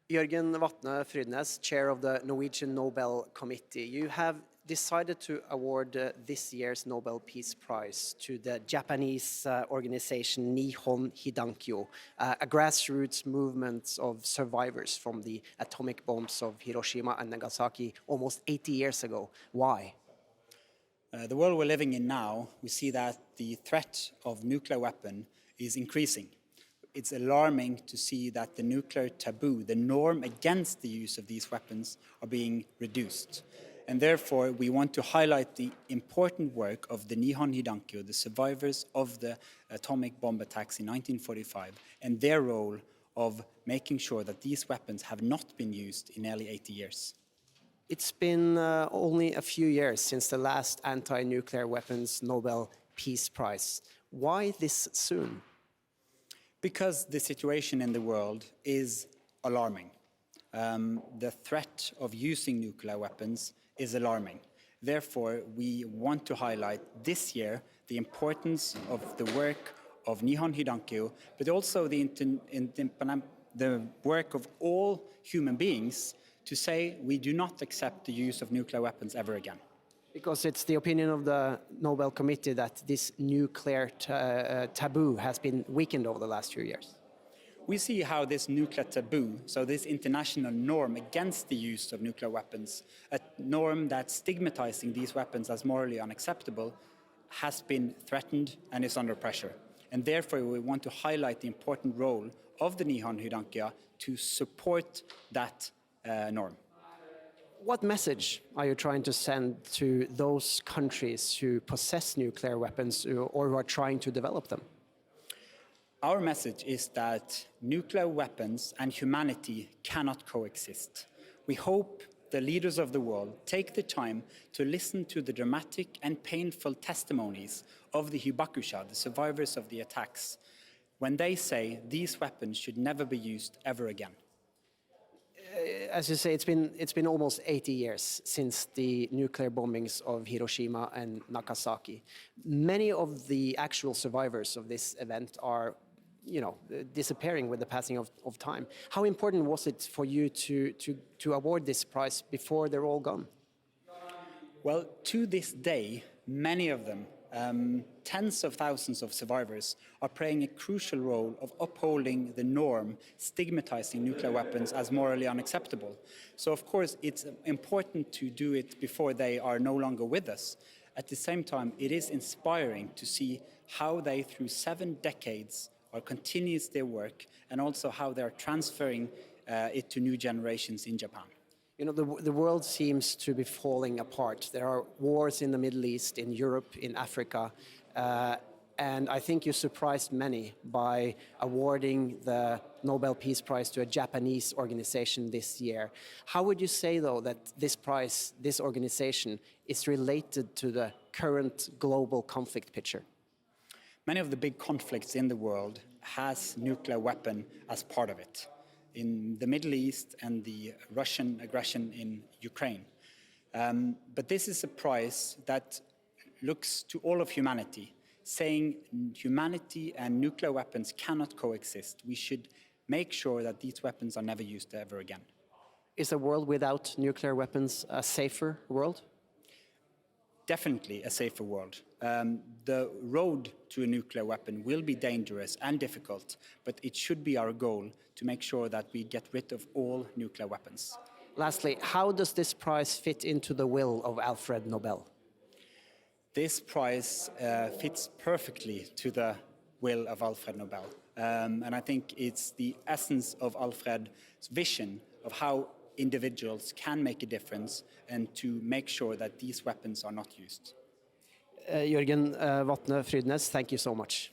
Jørgen Watne Frydnes, chair of the Norwegian Nobel Committee. You have decided to award this year's Nobel Peace Prize to the Japanese organization Nihon Hidankyo, a grassroots movement of survivors from the atomic bombs of Hiroshima and Nagasaki almost 80 years ago. Why? The world we're living in now, we see that the threat of nuclear weapon is increasing. It's alarming to see that the nuclear taboo, the norm against the use of these weapons, are being reduced. And therefore, we want to highlight the important work of the Nihon Hidankyo, the survivors of the atomic bomb attacks in 1945, and their role of making sure that these weapons have not been used in nearly 80 years. It's been only a few years since the last anti-nuclear weapons Nobel Peace Prize. Why this soon? Because the situation in the world is alarming. The threat of using nuclear weapons is alarming. Therefore, we want to highlight this year the importance of the work of Nihon Hidankyo, but also the work of all human beings to say we do not accept the use of nuclear weapons ever again. Because it's the opinion of the Nobel Committee that this nuclear taboo has been weakened over the last few years. We see how this nuclear taboo, so this international norm against the use of nuclear weapons, a norm that's stigmatizing these weapons as morally unacceptable, has been threatened and is under pressure. And therefore, we want to highlight the important role of the Nihon Hidankyo to support that norm. What message are you trying to send to those countries who possess nuclear weapons or who are trying to develop them? Our message is that nuclear weapons and humanity cannot coexist. We hope the leaders of the world take the time to listen to the dramatic and painful testimonies of the Hibakusha, the survivors of the attacks, when they say these weapons should never be used ever again. As you say, it's been almost 80 years since the nuclear bombings of Hiroshima and Nagasaki. Many of the actual survivors of this event are, disappearing with the passing of time. How important was it for you to award this prize before they're all gone? Well, to this day, many of them, tens of thousands of survivors, are playing a crucial role of upholding the norm, stigmatizing nuclear weapons as morally unacceptable. So, of course, it's important to do it before they are no longer with us. At the same time, it is inspiring to see how they, through 7 decades, continues their work, and also how they're transferring it to new generations in Japan. The world seems to be falling apart. There are wars in the Middle East, in Europe, in Africa, and I think you surprised many by awarding the Nobel Peace Prize to a Japanese organization this year. How would you say, though, that this prize, this organization, is related to the current global conflict picture? Many of the big conflicts in the world has nuclear weapon as part of it. In the Middle East and the Russian aggression in Ukraine. But this is a prize that looks to all of humanity, saying humanity and nuclear weapons cannot coexist. We should make sure that these weapons are never used ever again. Is a world without nuclear weapons a safer world? Definitely a safer world. The road to a nuclear weapon will be dangerous and difficult, but it should be our goal to make sure that we get rid of all nuclear weapons. Lastly, how does this prize fit into the will of Alfred Nobel? This prize fits perfectly to the will of Alfred Nobel. And I think it's the essence of Alfred's vision of how individuals can make a difference and to make sure that these weapons are not used. Jørgen Watne Frydnes, thank you so much.